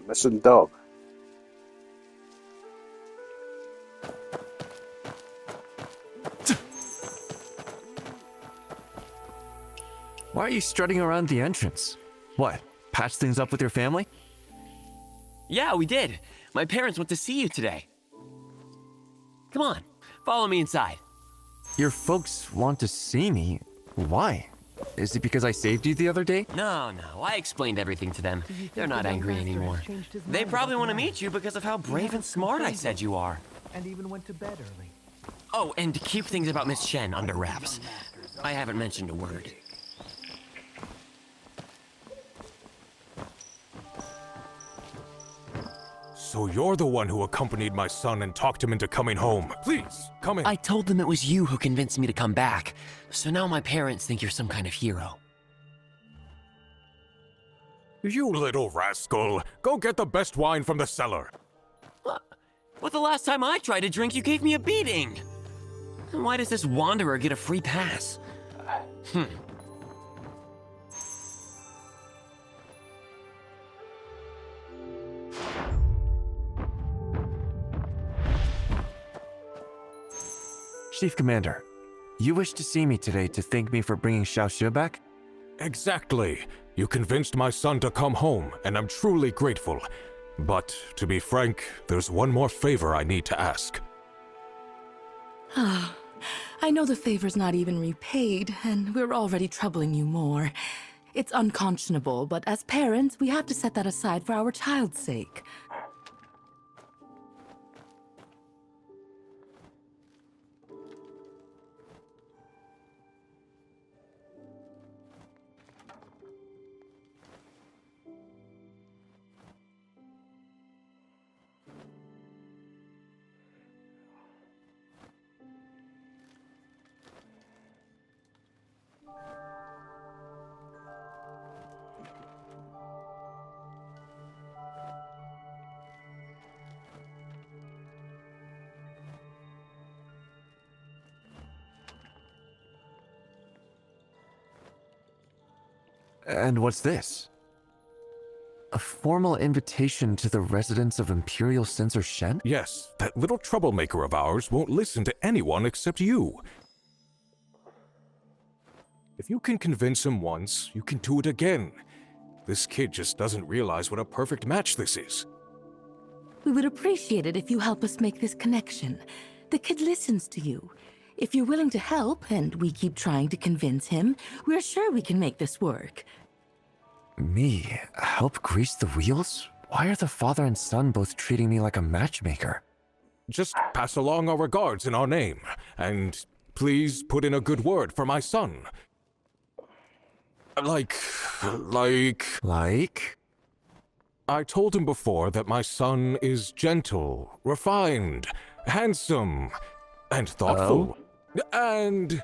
masundog. Why are you strutting around the entrance? What, patch things up with your family? Yeah, we did. My parents went to see you today. Come on, follow me inside. Your folks want to see me? Why? Is it because I saved you the other day? No, I explained everything to them. They're not angry anymore. They probably want to meet you because of how brave and smart I said you are. And even went to bed early. Oh, and to keep things about Miss Shen under wraps. I haven't mentioned a word. So you're the one who accompanied my son and talked him into coming home. Please, come in. I told them it was you who convinced me to come back. So now my parents think you're some kind of hero. You little rascal. Go get the best wine from the cellar. But the last time I tried to drink, you gave me a beating. Why does this wanderer get a free pass? Chief Commander, you wish to see me today to thank me for bringing Xiaoxue back? Exactly. You convinced my son to come home, and I'm truly grateful. But, to be frank, there's one more favor I need to ask. I know the favor's not even repaid, and we're already troubling you more. It's unconscionable, but as parents, we have to set that aside for our child's sake. And what's this? A formal invitation to the residents of Imperial Censor Shen? Yes, that little troublemaker of ours won't listen to anyone except you. If you can convince him once, you can do it again. This kid just doesn't realize what a perfect match this is. We would appreciate it if you help us make this connection. The kid listens to you. If you're willing to help, and we keep trying to convince him, we're sure we can make this work. Me? Help grease the wheels? Why are the father and son both treating me like a matchmaker? Just pass along our regards in our name, and please put in a good word for my son. Like... I told him before that my son is gentle, refined, handsome, and thoughtful. And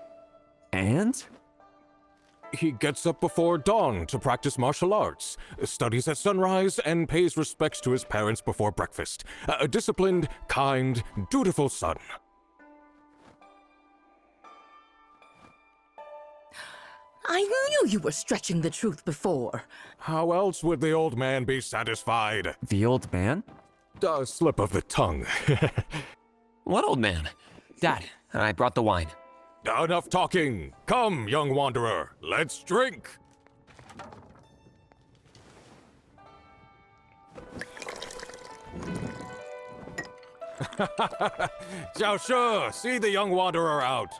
he gets up before dawn to practice martial arts, studies at sunrise, and pays respects to his parents before breakfast. A disciplined, kind, dutiful son. I knew you were stretching the truth before. How else would the old man be satisfied? The old man? A slip of the tongue. What old man? Dad, I brought the wine. Enough talking. Come, young wanderer, let's drink. Xiaoxue, see the young wanderer out.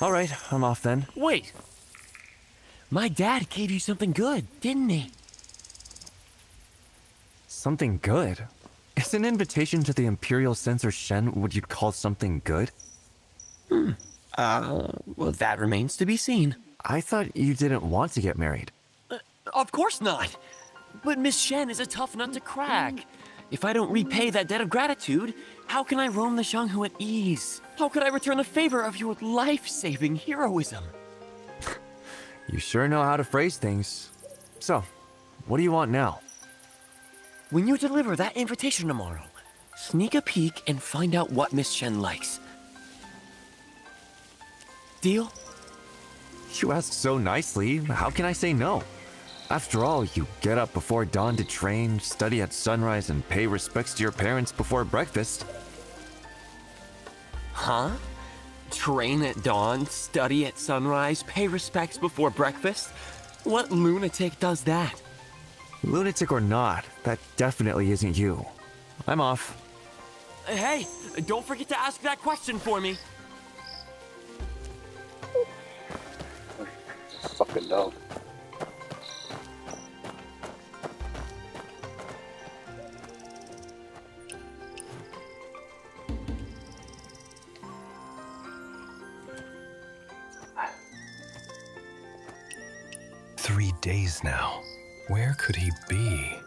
All right, I'm off then. Wait! My dad gave you something good, didn't he? Something good? Is an invitation to the Imperial Censor Shen what you'd call something good? Well, that remains to be seen. I thought you didn't want to get married. Of course not! But Miss Shen is a tough nut to crack. If I don't repay that debt of gratitude, how can I roam the Xianghu at ease? How could I return the favor of your life-saving heroism? You sure know how to phrase things. So, what do you want now? When you deliver that invitation tomorrow, sneak a peek and find out what Miss Shen likes. Deal? You asked so nicely, how can I say no? After all, you get up before dawn to train, study at sunrise, and pay respects to your parents before breakfast. Huh? Train at dawn, study at sunrise, pay respects before breakfast? What lunatic does that? Lunatic or not, that definitely isn't you. I'm off. Hey, don't forget to ask that question for me. Fucking dog. Three days now. Where could he be?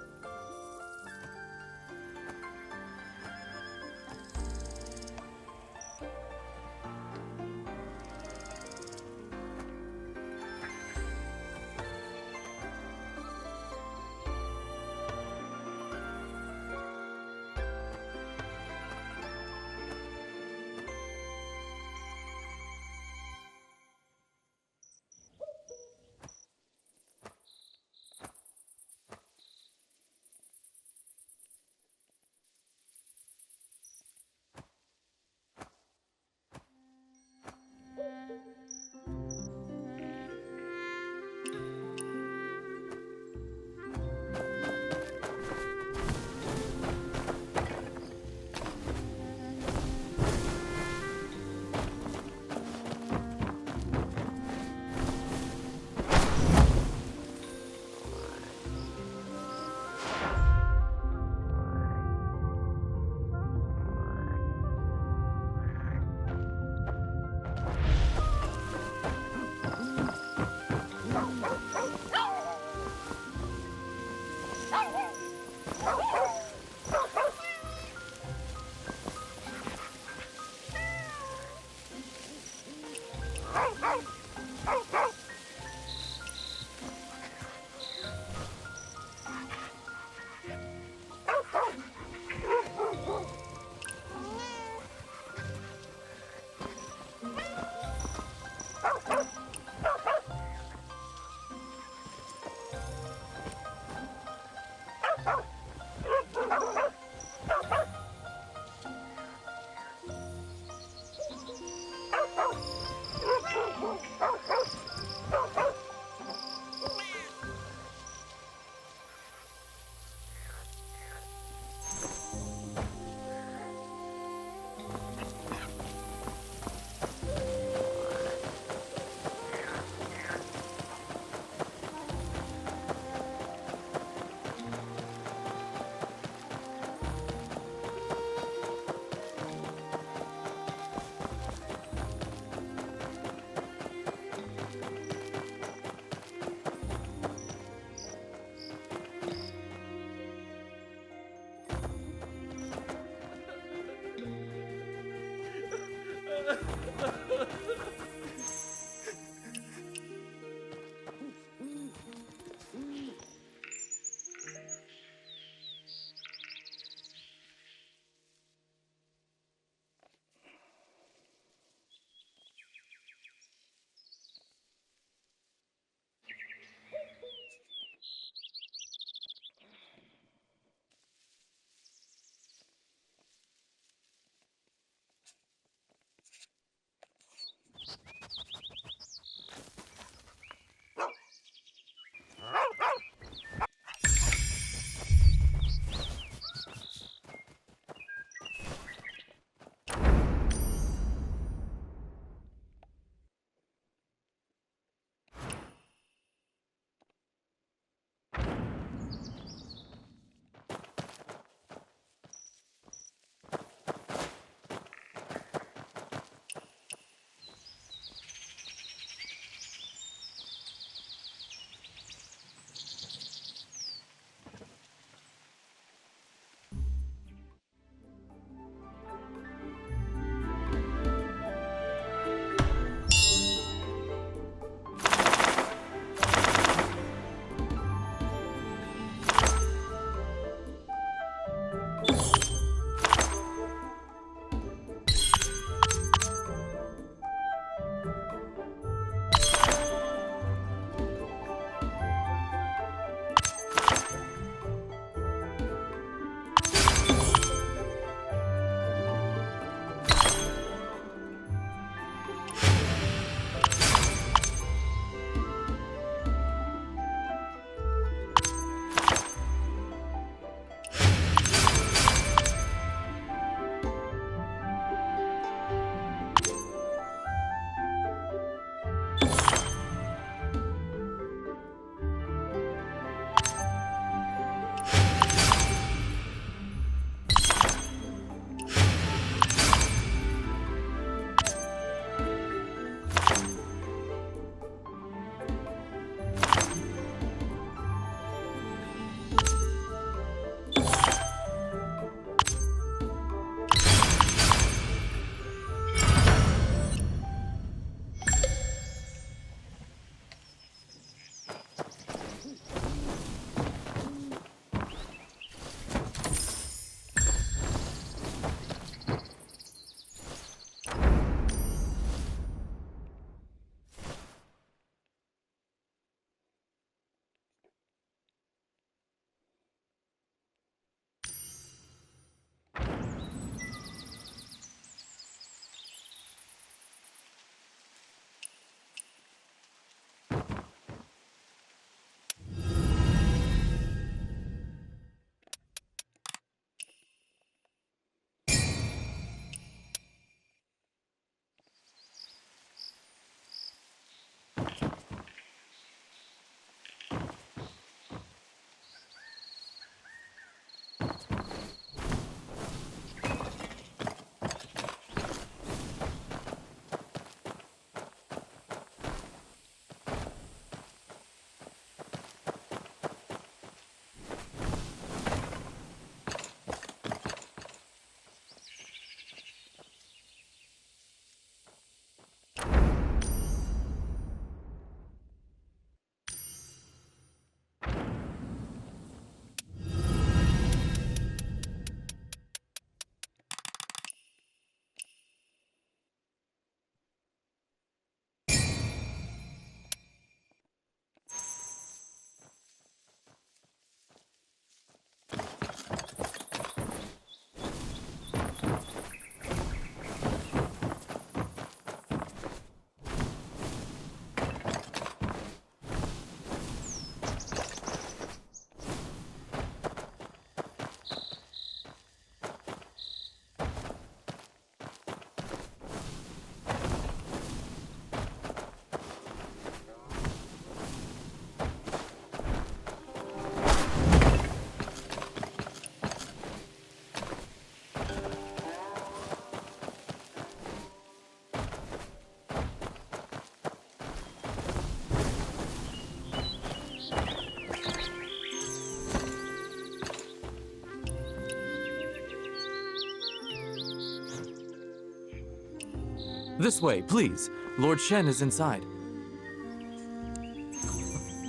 This way, please. Lord Shen is inside.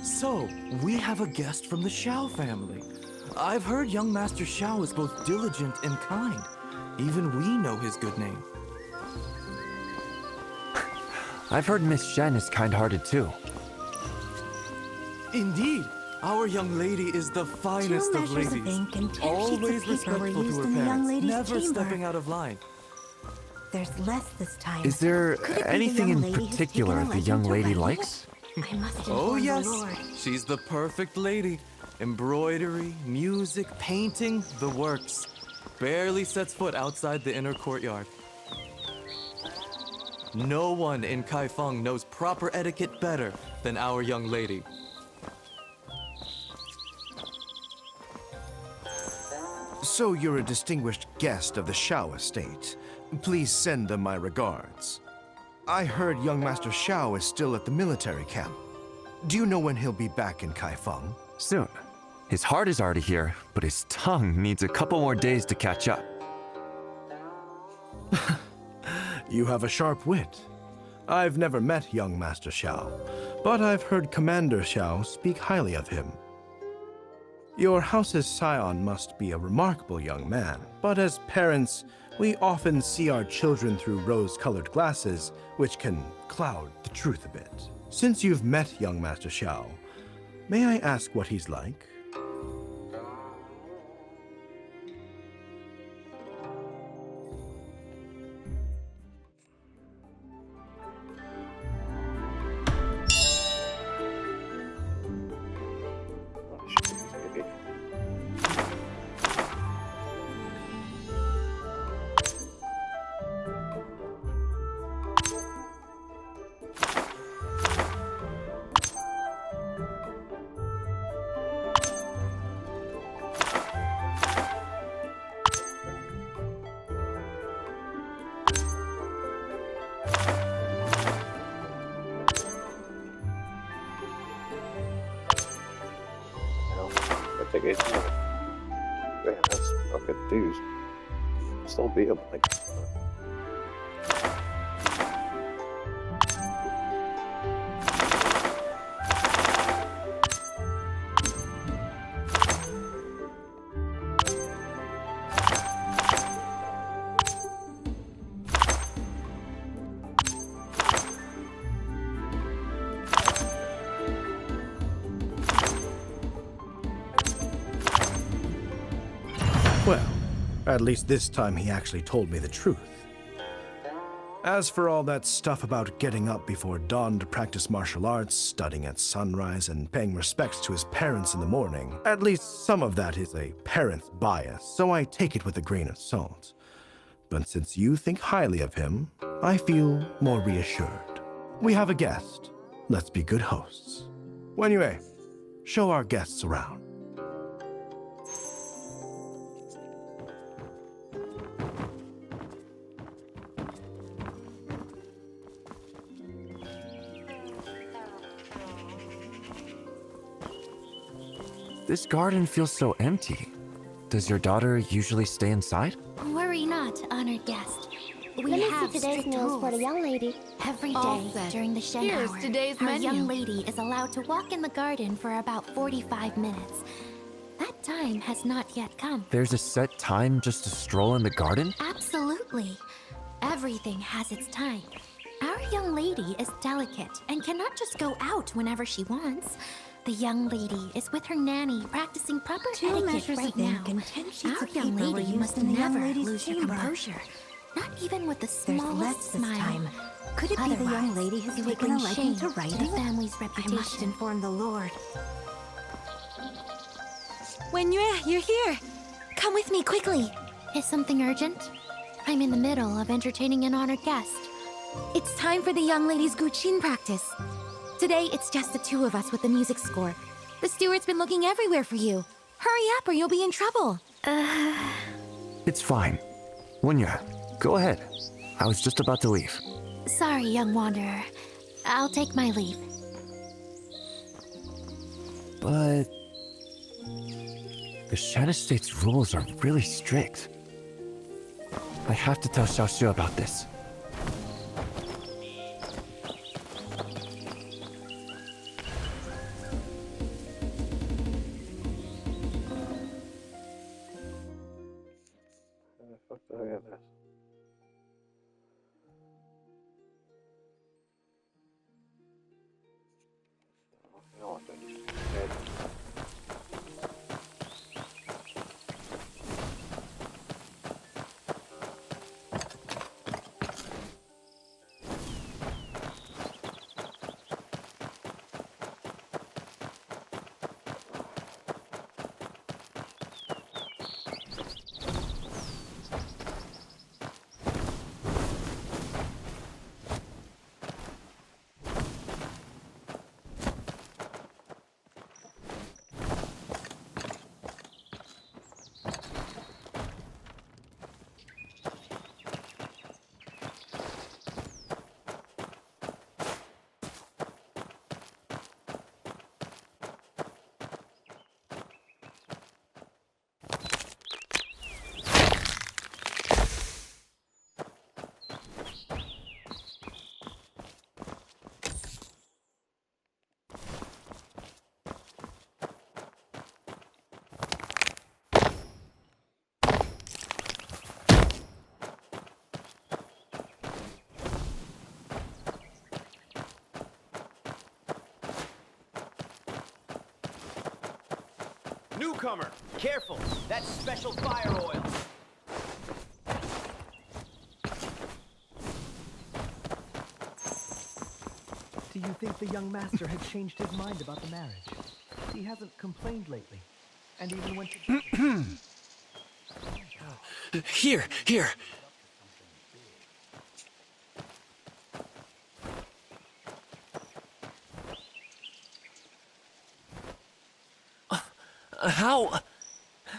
So, we have a guest from the Xiao family. I've heard young Master Xiao is both diligent and kind. Even we know his good name. I've heard Miss Shen is kind-hearted too. Indeed, our young lady is the finest of measures of ladies. ink and 10 Always sheets of paper were respectful to used her in the young parents, lady's never chamber. stepping out of line. There's less this time. Is there Could it be the anything young in lady who's particular taken a the young liking to lady writing? likes? I must Oh inform yes, the Lord. she's the perfect lady. Embroidery, music, painting, the works. Barely sets foot outside the inner courtyard. No one in Kaifeng knows proper etiquette better than our young lady. So you're a distinguished guest of the Xiao estate. Please send them my regards. I heard young Master Xiao is still at the military camp. Do you know when he'll be back in Kaifeng? Soon. His heart is already here, but his tongue needs a couple more days to catch up. You have a sharp wit. I've never met young Master Xiao, but I've heard Commander Xiao speak highly of him. Your house's scion must be a remarkable young man, but as parents, we often see our children through rose-colored glasses, which can cloud the truth a bit. Since you've met young Master Xiao, may I ask what he's like? Take it. Man, that's fucking dude. Still be him like. Well, at least this time he actually told me the truth. As for all that stuff about getting up before dawn to practice martial arts, studying at sunrise, and paying respects to his parents in the morning, at least some of that is a parent's bias, so I take it with a grain of salt. But since you think highly of him, I feel more reassured. We have a guest. Let's be good hosts. Anyway, show our guests around. This garden feels so empty. Does your daughter usually stay inside? Worry not, honored guest. We Let me have see today's strict meals rules. for the young lady. Every All day set. during the Shen Here's hour, today's our menu. young lady is allowed to walk in the garden for about 45 minutes. That time has not yet come. There's a set time just to stroll in the garden? Absolutely. Everything has its time. Our young lady is delicate and cannot just go out whenever she wants. The young lady is with her nanny practicing proper 2 etiquette measures right of now. ink and 10 sheets Our of young paper were lady used must in the young never lady's lose her chamber. composure. Not even with the There's smallest less this smile. time. Could it be the young Otherwise, lady who's it would taken a bring liking shame to to the writing? family's I must reputation. inform the Lord. Wenyue, you're here. Come with me quickly. Is something urgent? I'm in the middle of entertaining an honored guest. It's time for the young lady's Guqin practice. Today, it's just the two of us with the music score. The steward's been looking everywhere for you. Hurry up or you'll be in trouble. It's fine. Wunya, go ahead. I was just about to leave. Sorry, young wanderer. I'll take my leave. But the Shen Estate's rules are really strict. I have to tell Xiaoxue about this. at this. No, I don't need to be dead. Newcomer, careful! That's special fire oil! Do you think the young master had changed his mind about the marriage? He hasn't complained lately, and even went to... Here.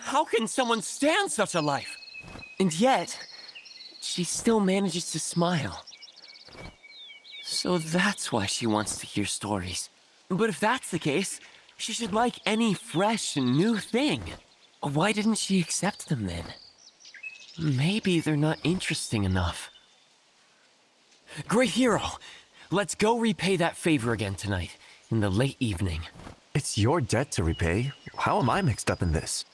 How can someone stand such a life? And yet, she still manages to smile. So that's why she wants to hear stories. But if that's the case, she should like any fresh and new thing. Why didn't she accept them then? Maybe they're not interesting enough. Great hero! Let's go repay that favor again tonight, in the late evening. It's your debt to repay. How am I mixed up in this?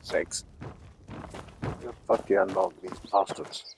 Sakes. Fuck you, unlock these bastards.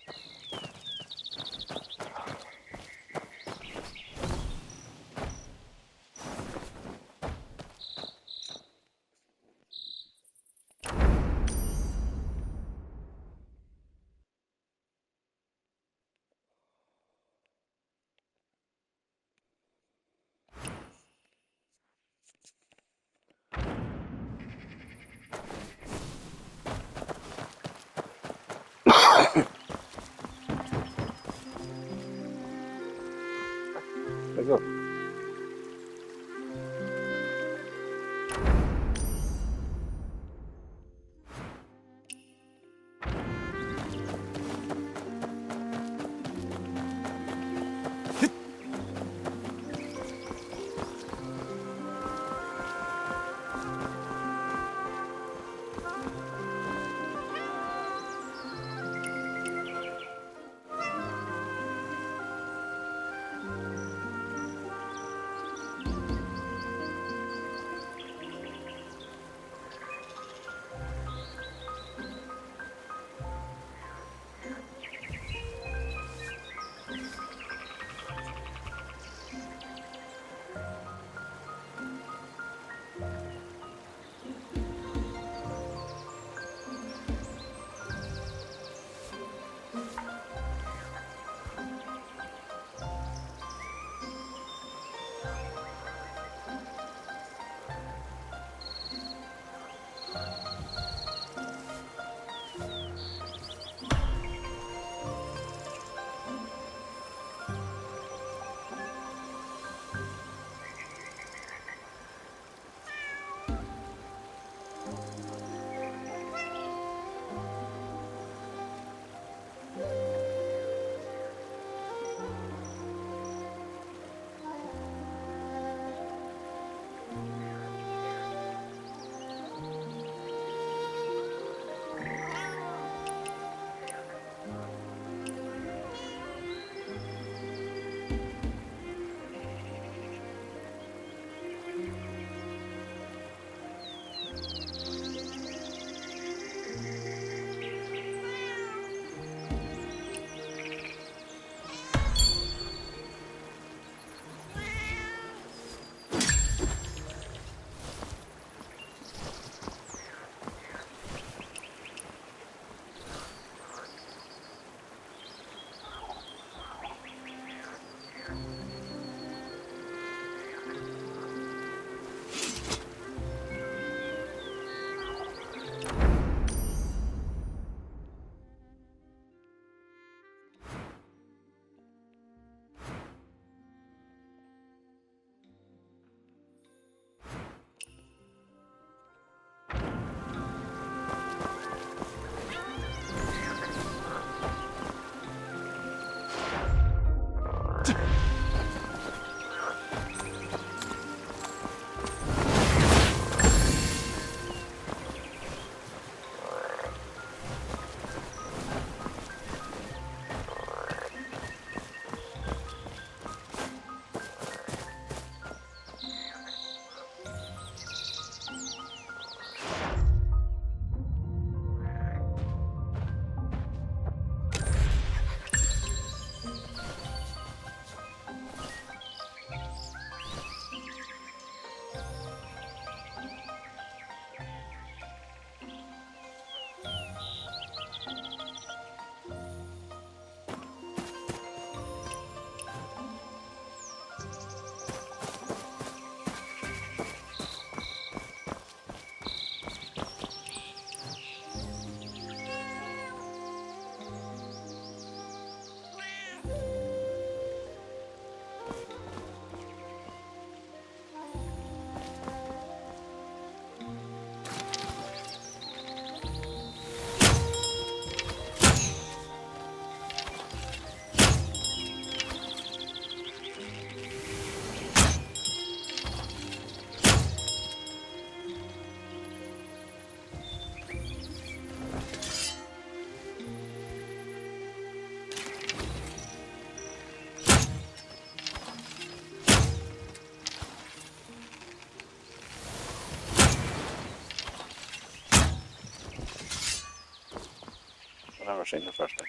I've never seen the first thing.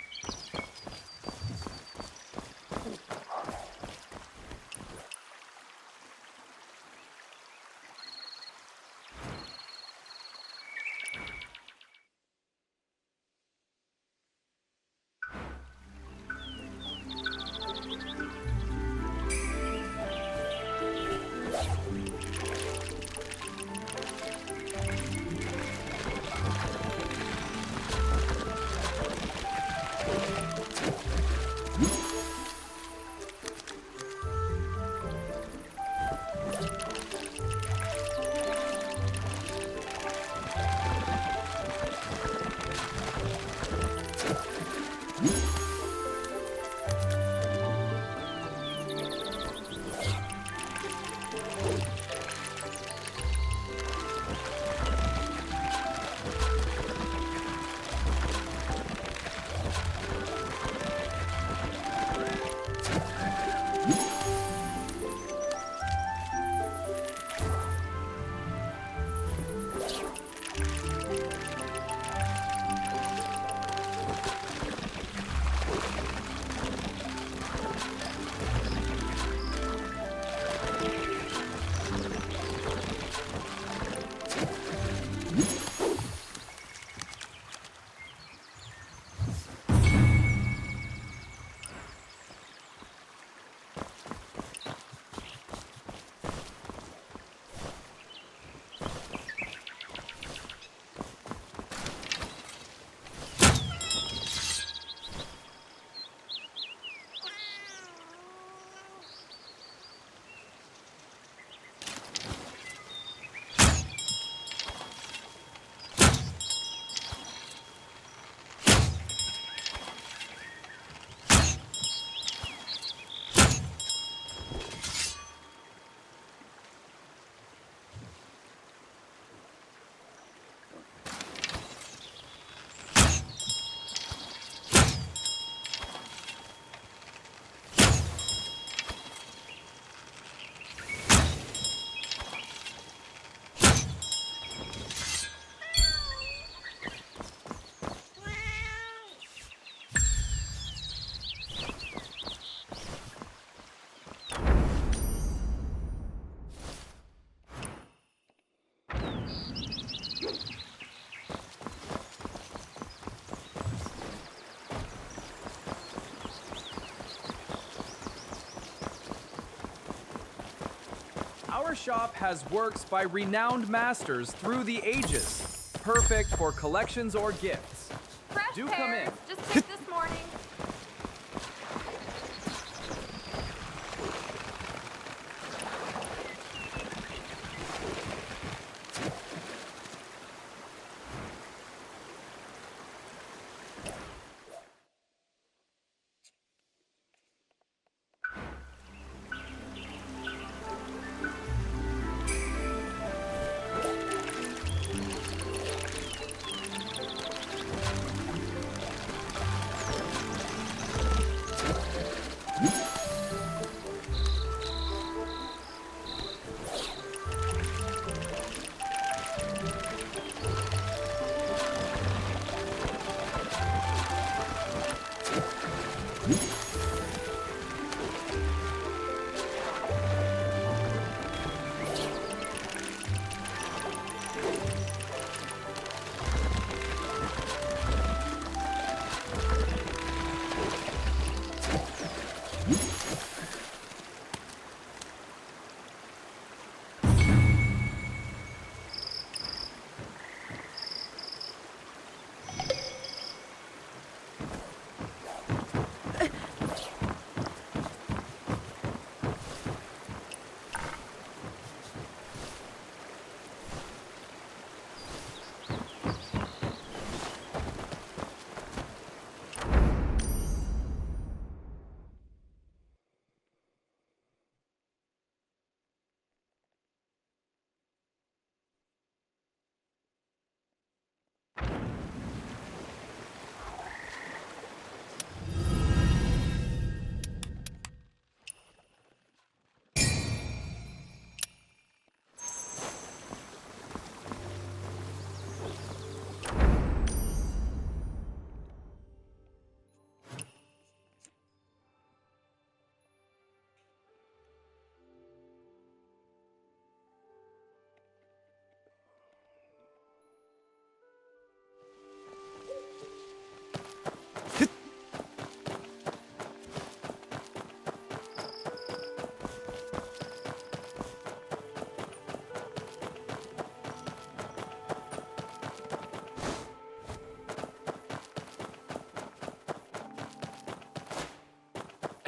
Our shop has works by renowned masters through the ages, perfect for collections or gifts. Fresh Do pears, come in. just picked this morning.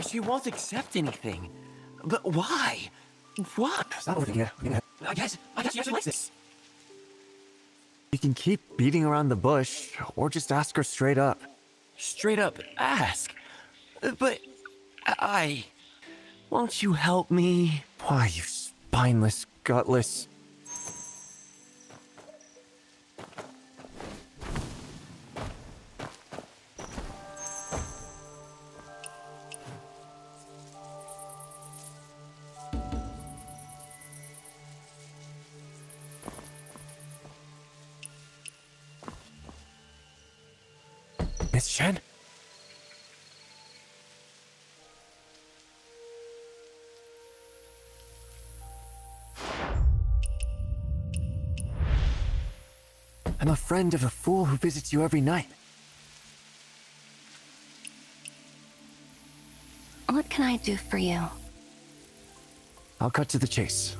She won't accept anything. But why? What? I guess she actually likes this. You can keep beating around the bush, or just ask her straight up. Straight up ask. But won't you help me? Why, you spineless, gutless... Miss Shen? I'm a friend of a fool who visits you every night. What can I do for you? I'll cut to the chase.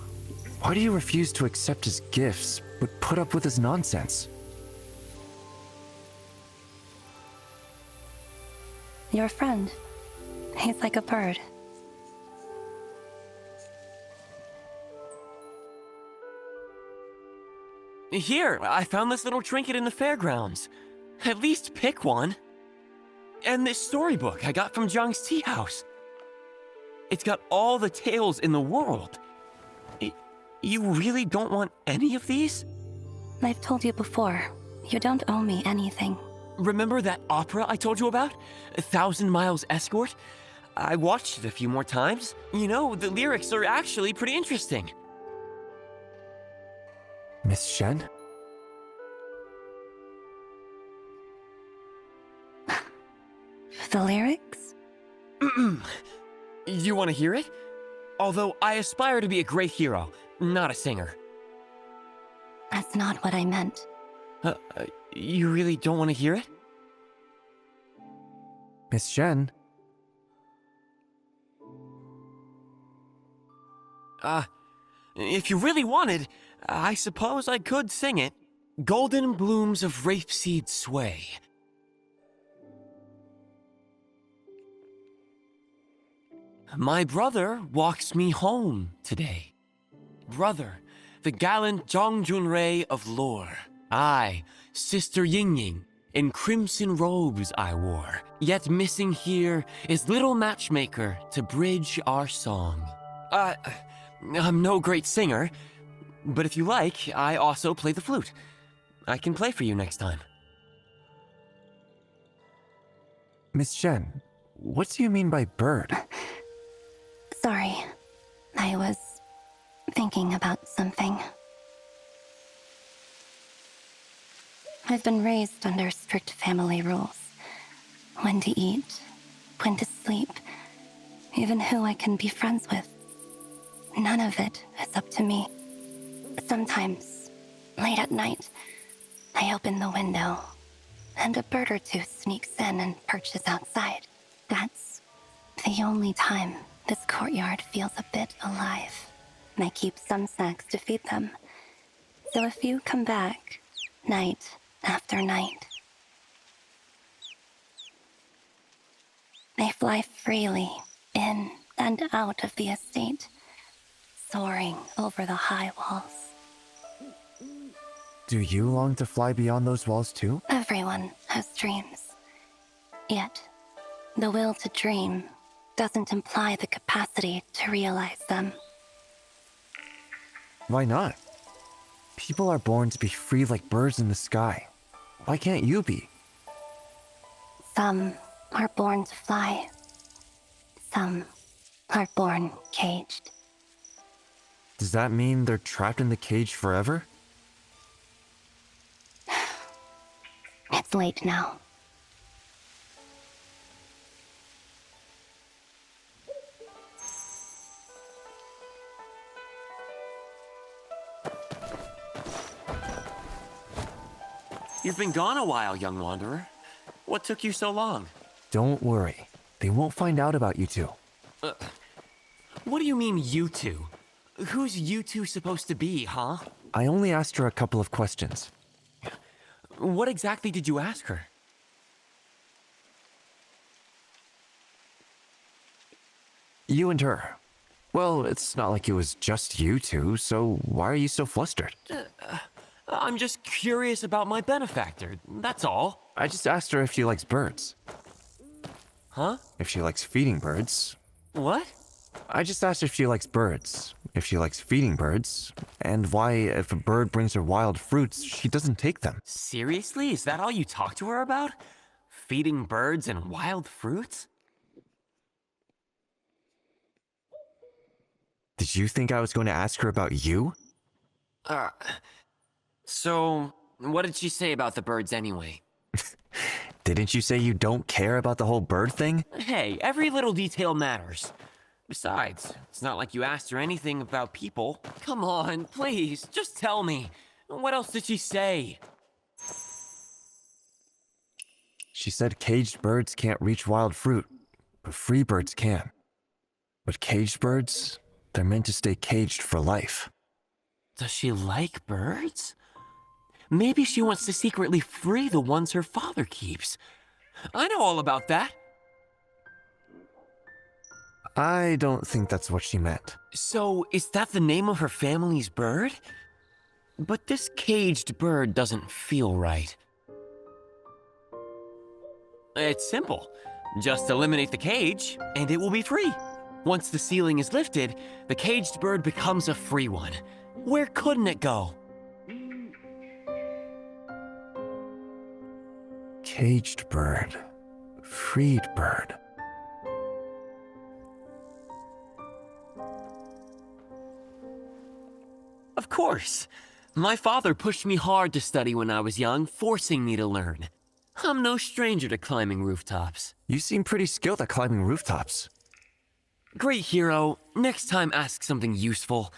Why do you refuse to accept his gifts, but put up with his nonsense? Your friend. He's like a bird. Here, I found this little trinket in the fairgrounds. At least pick one. And this storybook I got from Zhang's tea house. It's got all the tales in the world. You really don't want any of these? I've told you before, you don't owe me anything. Remember that opera I told you about? 1,000 Miles Escort? I watched it a few more times. You know, the lyrics are actually pretty interesting. Miss Shen? The lyrics? You want to hear it? Although I aspire to be a great hero, not a singer. That's not what I meant. You really don't want to hear it? Miss Shen? If you really wanted, I suppose I could sing it. Golden blooms of rapeseed sway. My brother walks me home today. Brother, the gallant Zhang Junrei of lore. I, Sister Ying Ying, in crimson robes I wore. Yet missing here is little matchmaker to bridge our song. I'm no great singer, but if you like, I also play the flute. I can play for you next time. Miss Shen, what do you mean by bird? Sorry. I was thinking about something. I've been raised under strict family rules. When to eat, when to sleep, even who I can be friends with. None of it is up to me. Sometimes, late at night, I open the window, and a bird or two sneaks in and perches outside. That's the only time this courtyard feels a bit alive. I keep some snacks to feed them. So if you come back, night after night, they fly freely in and out of the estate, soaring over the high walls. Do you long to fly beyond those walls too? Everyone has dreams. Yet, the will to dream doesn't imply the capacity to realize them. Why not? People are born to be free like birds in the sky. Why can't you be? Some are born to fly. Some are born caged. Does that mean they're trapped in the cage forever? It's late now. You've been gone a while, young wanderer. What took you so long? Don't worry. They won't find out about you two. What do you mean, you two? Who's you two supposed to be, huh? I only asked her a couple of questions. What exactly did you ask her? You and her. Well, it's not like it was just you two, so why are you so flustered? I'm just curious about my benefactor, that's all. I just asked her if she likes birds. Huh? If she likes feeding birds. What? I just asked if she likes birds, if she likes feeding birds, and why, if a bird brings her wild fruits, she doesn't take them. Seriously? Is that all you talk to her about? Feeding birds and wild fruits? Did you think I was going to ask her about you? So, what did she say about the birds anyway? Didn't you say you don't care about the whole bird thing? Hey, every little detail matters. Besides, it's not like you asked her anything about people. Come on, please, just tell me. What else did she say? She said caged birds can't reach wild fruit, but free birds can. But caged birds, they're meant to stay caged for life. Does she like birds? Maybe she wants to secretly free the ones her father keeps. I know all about that. I don't think that's what she meant. So, is that the name of her family's bird? But this caged bird doesn't feel right. It's simple. Just eliminate the cage, and it will be free. Once the ceiling is lifted, the caged bird becomes a free one. Where couldn't it go? Caged bird. Freed bird. Of course. My father pushed me hard to study when I was young, forcing me to learn. I'm no stranger to climbing rooftops. You seem pretty skilled at climbing rooftops. Great hero. Next time ask something useful.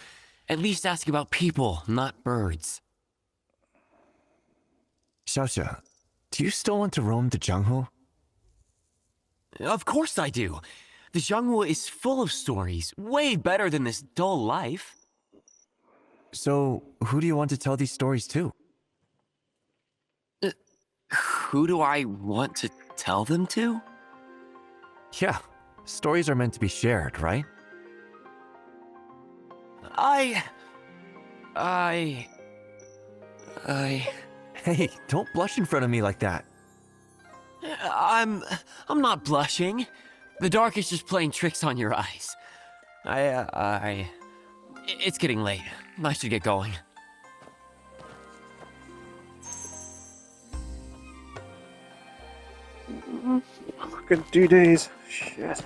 At least ask about people, not birds. Xiaoxia, do you still want to roam the Jianghu? Of course I do. The Jianghu is full of stories, way better than this dull life. So, who do you want to tell these stories to? Who do I want to tell them to? Yeah, stories are meant to be shared, right? Hey, don't blush in front of me like that. I'm not blushing. The dark is just playing tricks on your eyes. It's getting late. I should get going. Fucking 2 days. Shit.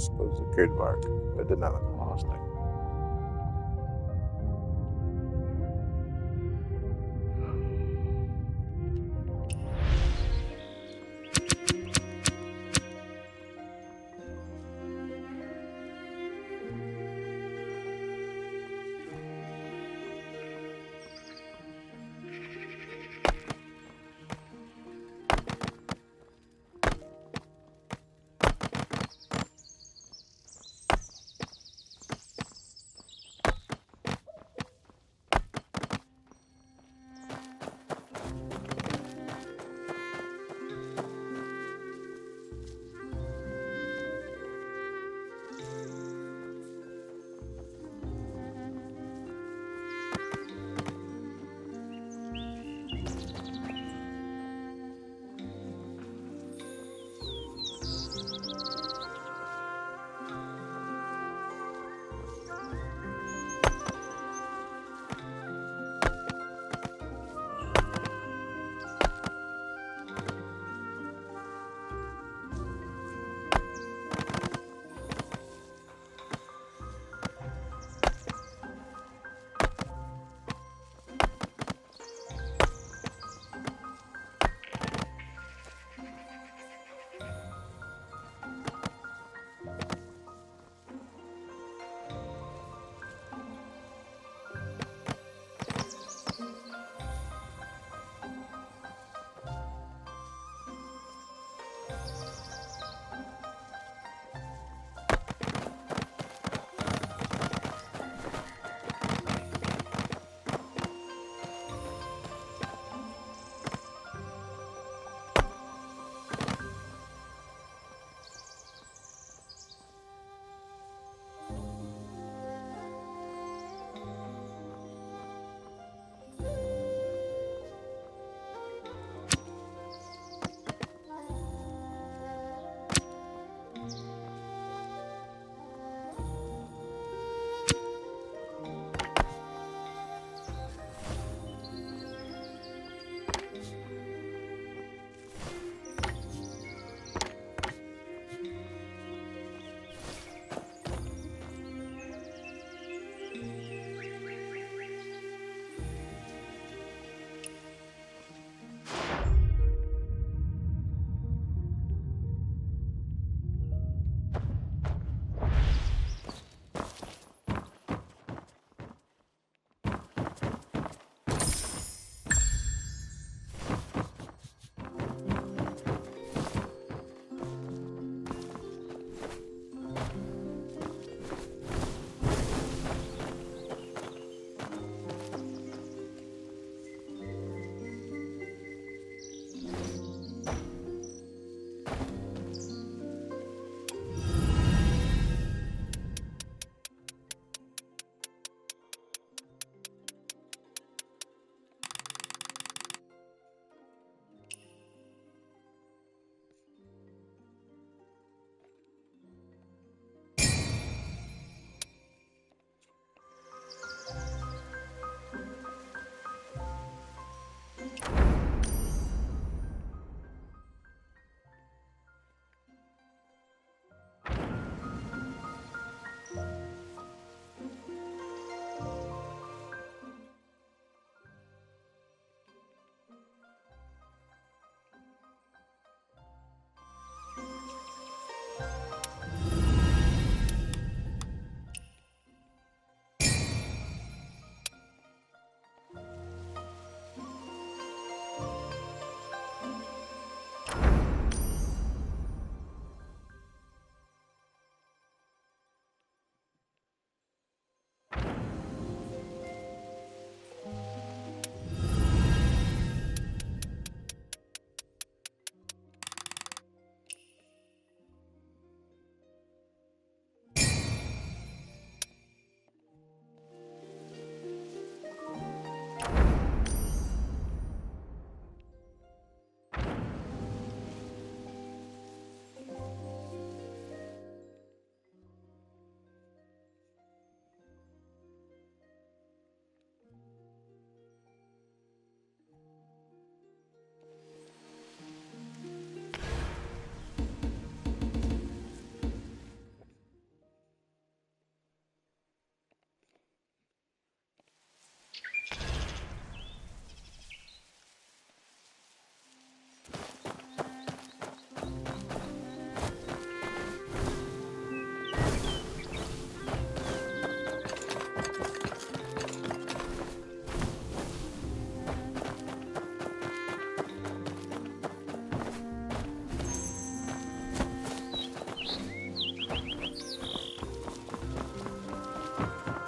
suppose it could work, but it did not last time.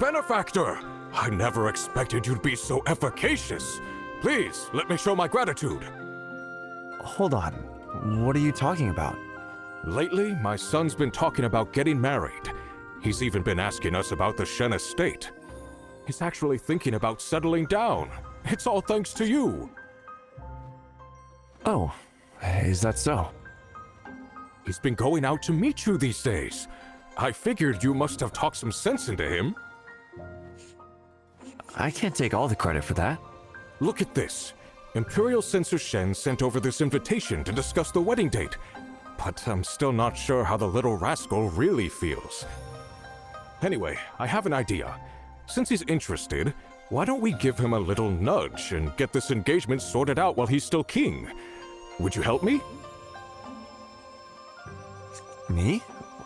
benefactor! I never expected you'd be so efficacious. Please, let me show my gratitude. Hold on. What are you talking about? Lately, my son's been talking about getting married. He's even been asking us about the Shen estate. He's actually thinking about settling down. It's all thanks to you. Oh, is that so? He's been going out to meet you these days. I figured you must have talked some sense into him. I can't take all the credit for that. Look at this. Imperial Censor Shen sent over this invitation to discuss the wedding date. But I'm still not sure how the little rascal really feels. Anyway, I have an idea. Since he's interested, why don't we give him a little nudge and get this engagement sorted out while he's still king? Would you help me? Me?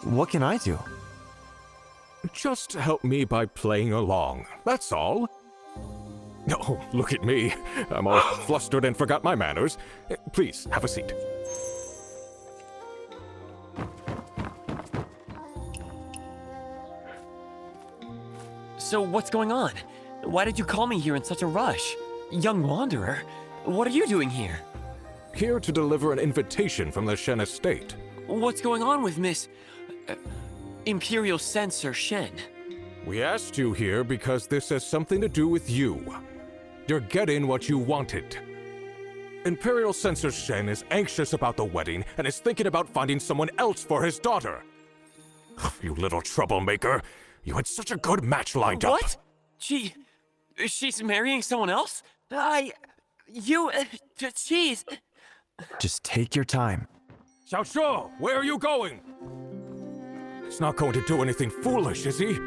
What can I do? Just help me by playing along, that's all. Oh, look at me. I'm all flustered and forgot my manners. Please, have a seat. So what's going on? Why did you call me here in such a rush? Young wanderer, what are you doing here? Here to deliver an invitation from the Shen estate. What's going on with Miss... Imperial Censor Shen? We asked you here because this has something to do with you. You're getting what you wanted. Imperial Censor Shen is anxious about the wedding and is thinking about finding someone else for his daughter. You little troublemaker. You had such a good match lined up. What? She's marrying someone else? She's... Just take your time. Xiao, where are you going? He's not going to do anything foolish, is he?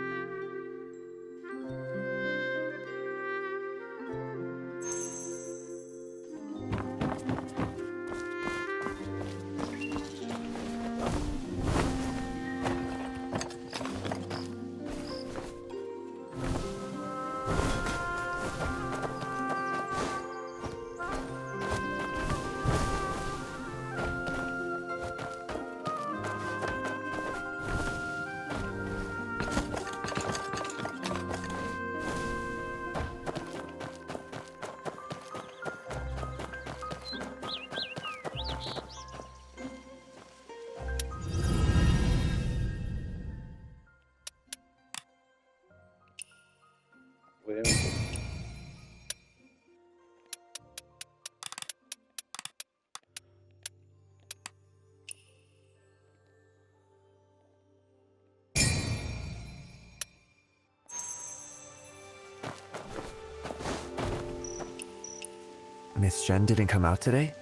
Miss Shen didn't come out today?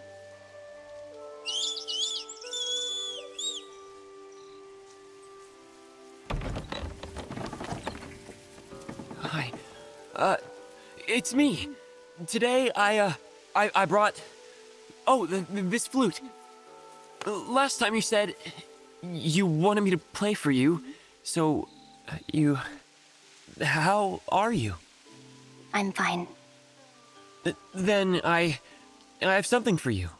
Hi. It's me. Today, I brought... Oh, this flute. Last time you said you wanted me to play for you, so you... How are you? I'm fine. Then I have something for you.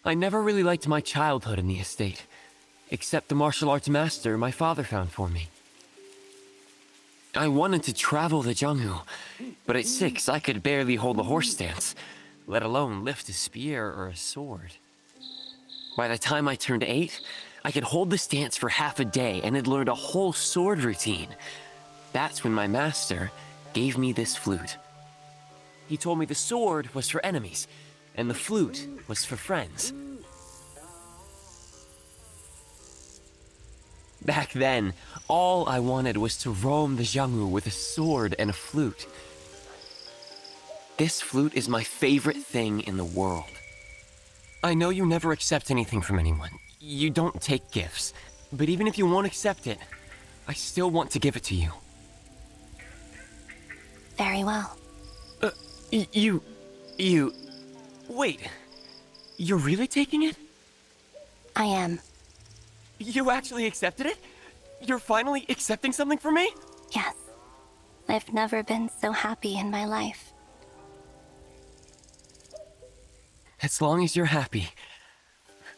I never really liked my childhood in the estate, except the martial arts master my father found for me. I wanted to travel the Jianghu, but at 6 I could barely hold a horse stance, let alone lift a spear or a sword. By the time I turned 8, I could hold the stance for half a day and had learned a whole sword routine. That's when my master gave me this flute. He told me the sword was for enemies, and the flute was for friends. Back then, all I wanted was to roam the Jianghu with a sword and a flute. This flute is my favorite thing in the world. I know you never accept anything from anyone. You don't take gifts. But even if you won't accept it, I still want to give it to you. Very well. Wait. You're really taking it? I am. You actually accepted it? You're finally accepting something from me? Yes. I've never been so happy in my life. As long as you're happy.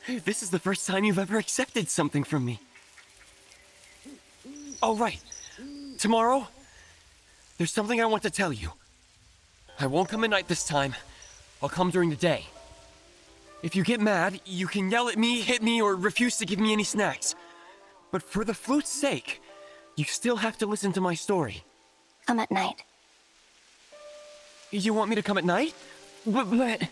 This is the first time you've ever accepted something from me. Oh, right. Tomorrow, there's something I want to tell you. I won't come at night this time. I'll come during the day. If you get mad, you can yell at me, hit me, or refuse to give me any snacks. But for the flute's sake, you still have to listen to my story. Come at night. You want me to come at night? But...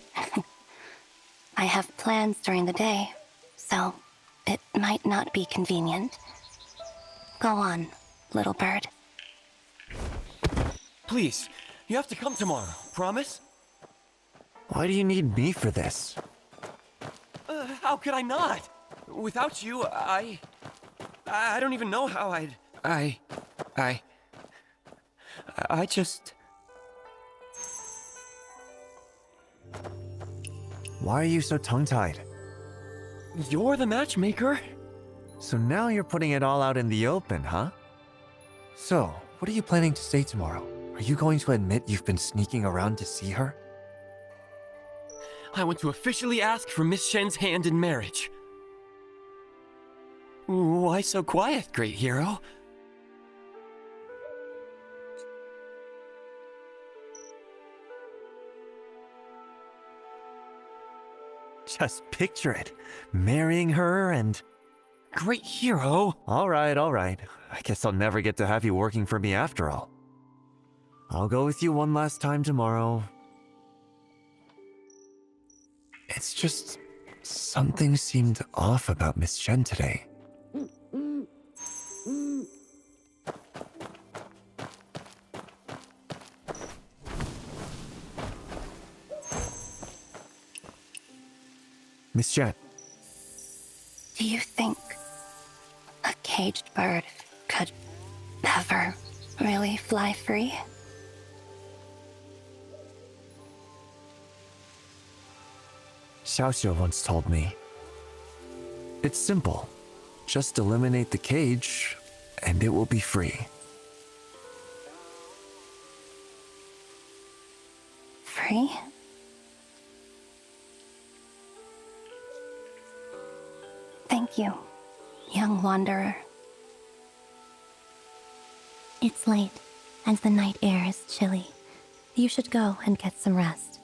I have plans during the day, so it might not be convenient. Go on, little bird. Please, you have to come tomorrow, promise? Why do you need me for this? How could I not? Without you, I don't even know how I'd... I just... Why are you so tongue-tied? You're the matchmaker. So now you're putting it all out in the open, huh? So, what are you planning to say tomorrow? Are you going to admit you've been sneaking around to see her? I want to officially ask for Miss Shen's hand in marriage. Why so quiet, great hero? Just picture it. Marrying her and... Great hero! All right. I guess I'll never get to have you working for me after all. I'll go with you one last time tomorrow. It's just... something seemed off about Miss Shen today. Miss Shen. Do you think a caged bird could ever really fly free? Xiaoxiu once told me. It's simple. Just eliminate the cage, and it will be free. Free? Thank you, young wanderer. It's late, and the night air is chilly. You should go and get some rest.